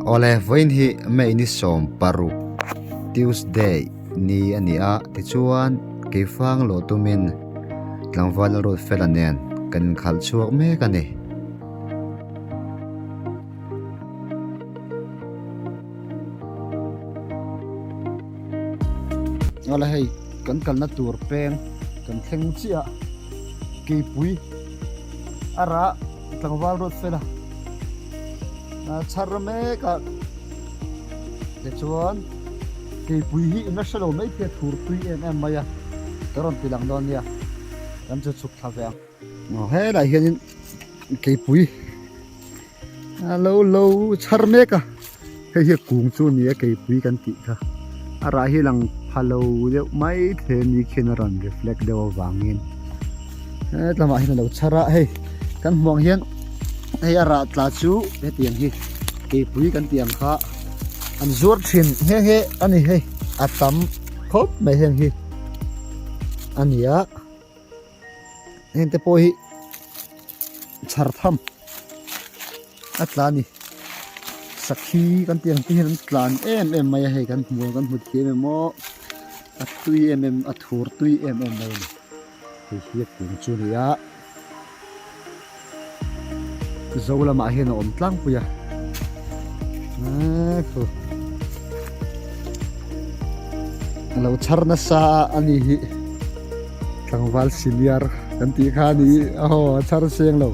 ole voin hi me ni som paru Tuesday ni ania ti chuan Keifang lo tumin tlangwal road felanen kan khal chuak me kani ala hei kan kalna tur peng kan thleng chia ke pui ara tlangwal road fela charme ka te chuan ke pui hi na shalo mai te thur tui em maya karon tilang don ya kan chu chuk thave no he lai hian ke pui lo charme ka he hi kung chu ni ke pui kan ti kha ara hi lang phalo le mai the ni khenaran reflect dewa wangin tlama hi lo chara he kan mong hian hey ara tla chu he tiang hi ke pui kan tiang kha an zur thin he ani he atam khop mai heng hi ania ente po hi char tham atlani sakhi kan tiang ti han tlan em mai he kan mu kan mut ke mo atui athur tui mai hi kung chu ria zola ma hian om tlang puya ko lo charna sa ani hi tlangwal senior kan ti kha ni char seng lo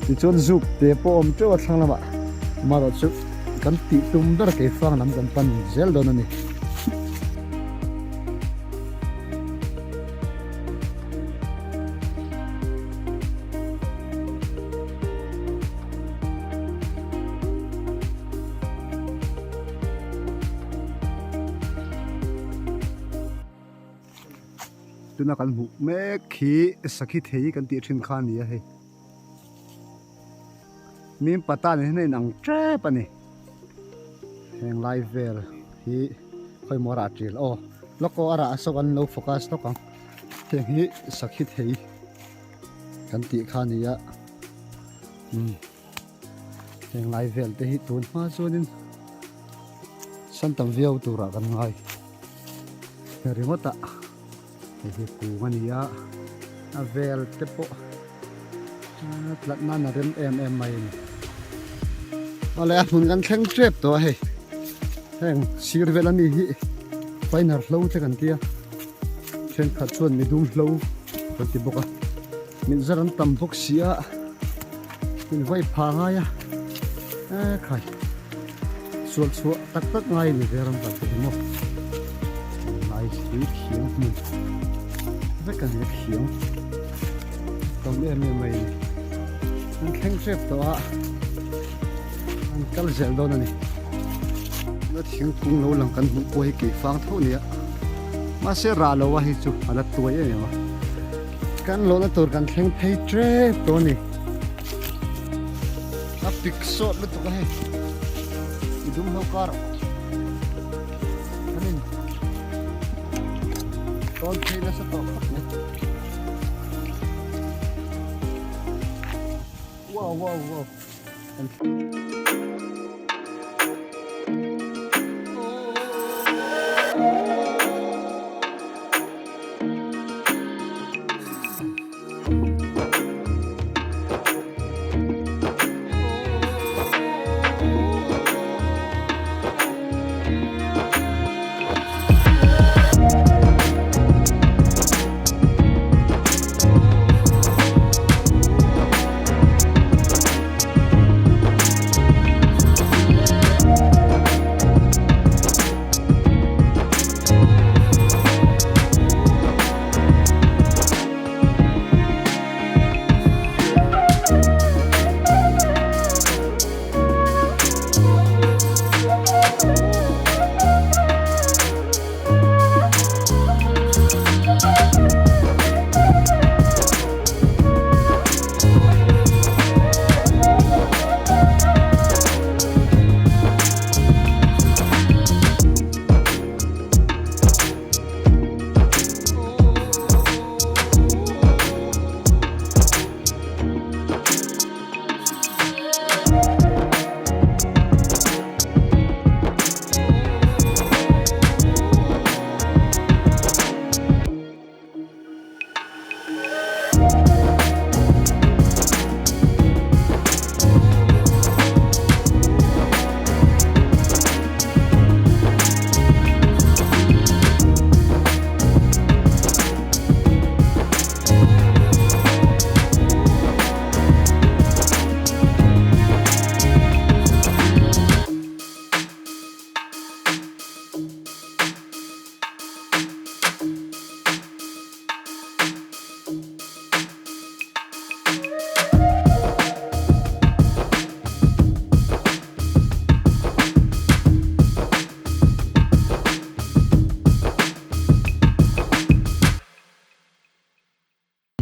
ti chon zuk te po om cho thlangla ma ro chu kan ti tum dar ke fang lam kan pan zel don ani tuna kan mu me khi sakhi thei kan ti thin khan ni he mim pata ne nei nang tre pani heng live ver hi khoi mora tril loko ara asokan no focus to kang theng hi sakhi thei kan ti khan ni ya heng live ver te hi tun ma zonin santam viau tura kan ngai remote hi pungania avel tepo tlatna na rem em mai wala hun kan thleng trep to he heng sir velani hi final flow te kan tia chen khat chuan mi dum flow kan ti boka min zaran tam bok sia min vai pha nga ya khai sual chu tak ngai ni veram ta ti mo nai hi khiang min kan yak hiang tom em mai an kheng trep to an kal zel don ani na thing kung lo lang kan mu poi ke fang tho ni ma se ra lo wa hi chu ala tuai e ma kan lo na tur kan kheng phei trep to ni a pik shot lu to ka he idum ho kar anin ton phei na sa to Wow.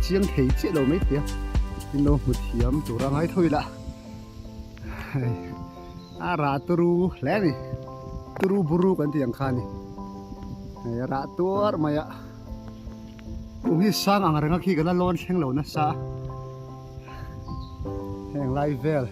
chiang thei che lo mấy tia tin lo một thiam chủ ra ngay thôi đã ra turu lẽ này turu buru kan tiang khan ni ra tur maya cũng hi sang ang ranga khi kana lon thleng lo na sa heng lai vel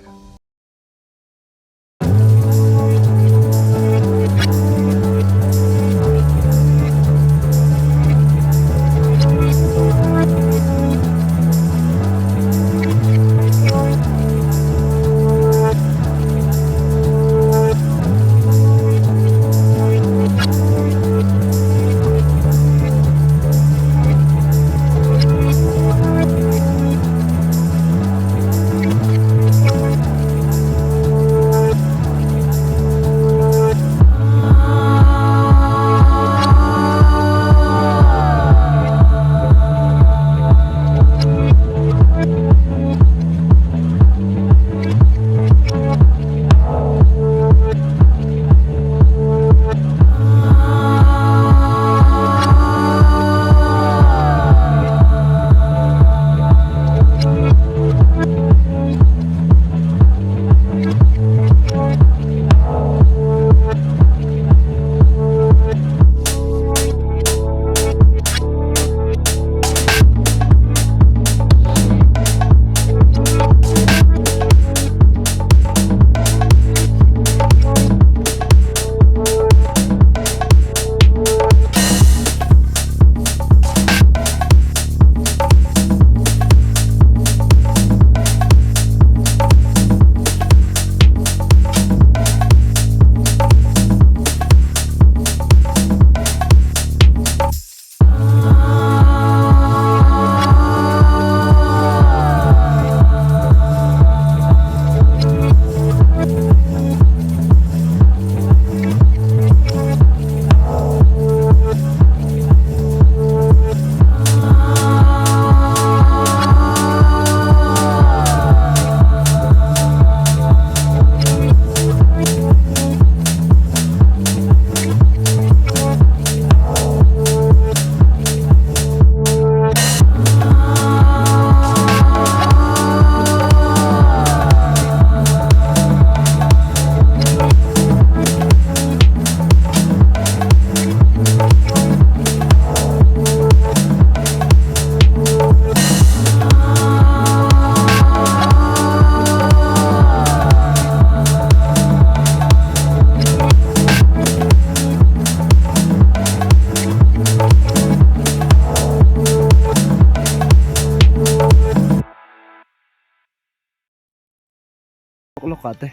lokate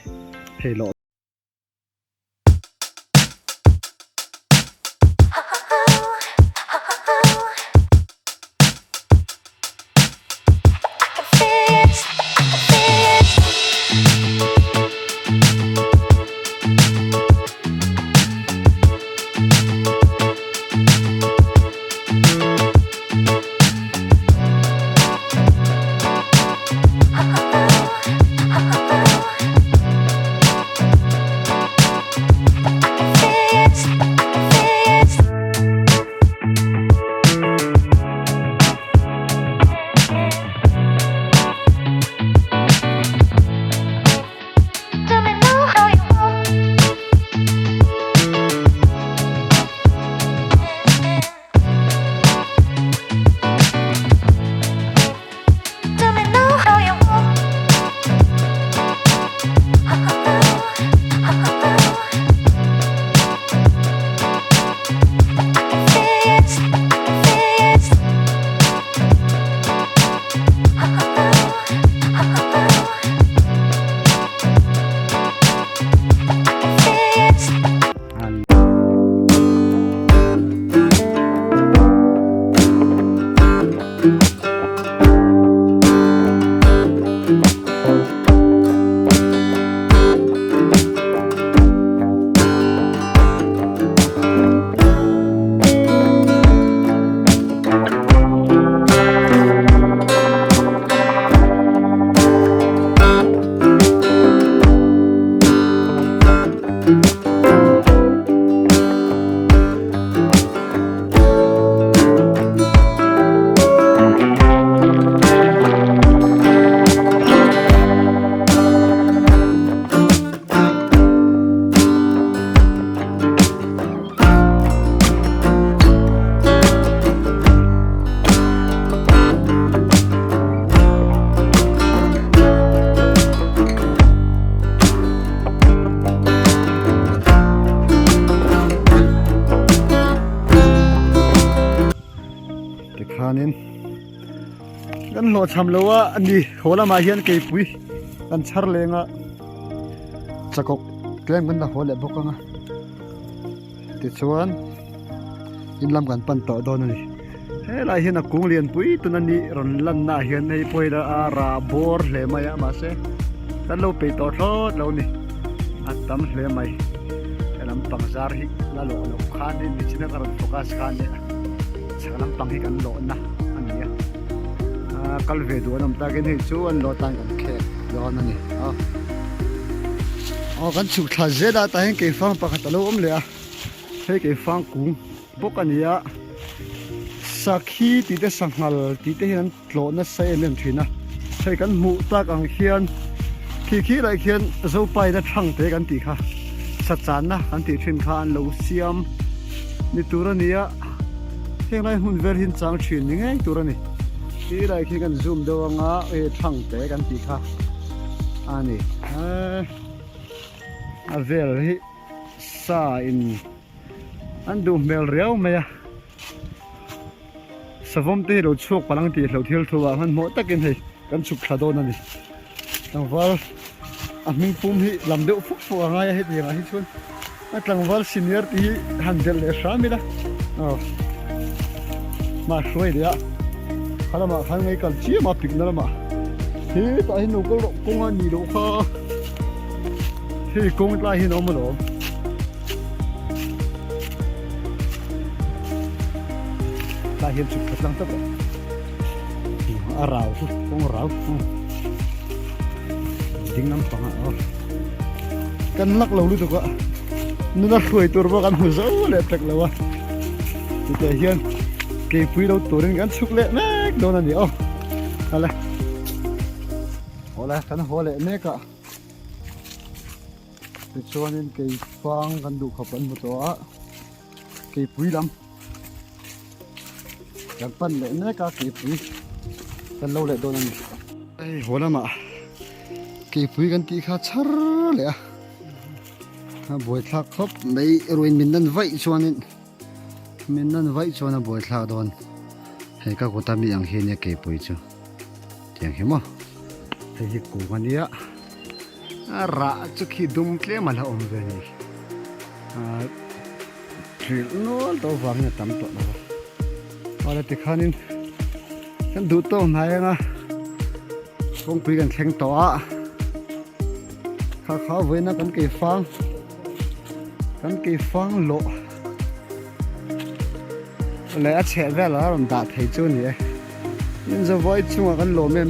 helo khanin kan lo cham lo wa ani hola ma hian ke pui kan char lenga chakok klem kan da hole bokanga ti chuan in lam kan pan to don ani he lai hian a kung lian pui tunani ron lan na hian nei poida ara bor hle maya ma se kan lo pe to thot lo ni atam hle mai kalam pangzar hi la lo lo khan ni china karon focus khan ni chalam pang hi kan lo na ania kalve du nam ta gen hi chu an lo tan kan khe lo na ni kan chu tha zeda ta hen Keifang pakhat lo om le a he Keifang kung bokania sakhi ti te sanghal ti te hian tlo na sai lem thina sai kan mu ta kang hian khi lai khian zo pai da thang te kan ti kha sa chan na kan ti thin khan lo siam ni turania heng lai hun ver hin chang thin ni ngai turani ti lai khi kan zoom do nga e thang te kan ti kha ani a vel hi sa in an du mel riau maya savom te ro chok palang ti hlo thil thuwa han mo takin hei kan chuk thado na ni tangwal a ming pum hi lam deuh phuk fu anga ya he ti nga hi chun a tangwal senior ti handle le shami da ma shoi dia khala ma khan ngai kal chi ma pik na ma he ta hi no ko kong ani lo kha he kong la hi no mo lo ta hian chuk thlang ta a rau kong rau ding nam panga kan lak lo lu to ka nu na khoi tur ba kan hu zo le tek lawa ti te hian ke pui lo turin kan chuk le mek don ani hala hola kan hole ne ka ti chuanin Keifang kan du khapan mo to a ke pui lam kan pan le ne ka ke pui kan lo le don ani ai hola ma ke pui kan ti kha char le a boi thak khop mai ruin min nan vai chuanin min nan vai chuana boi thak don he ka ko ta mi ang he ne ke pui chu tiang he mo he hi ku mania a ra chu khi dum tle ma la om ve ni tril no to wang na tam to na wala ti khanin kan du to nai nga kong pui kan thleng to a kha với nó kan Keifang lo lẽ Chheh ve la ram da thei chu ni in zo voi chunga kan lo me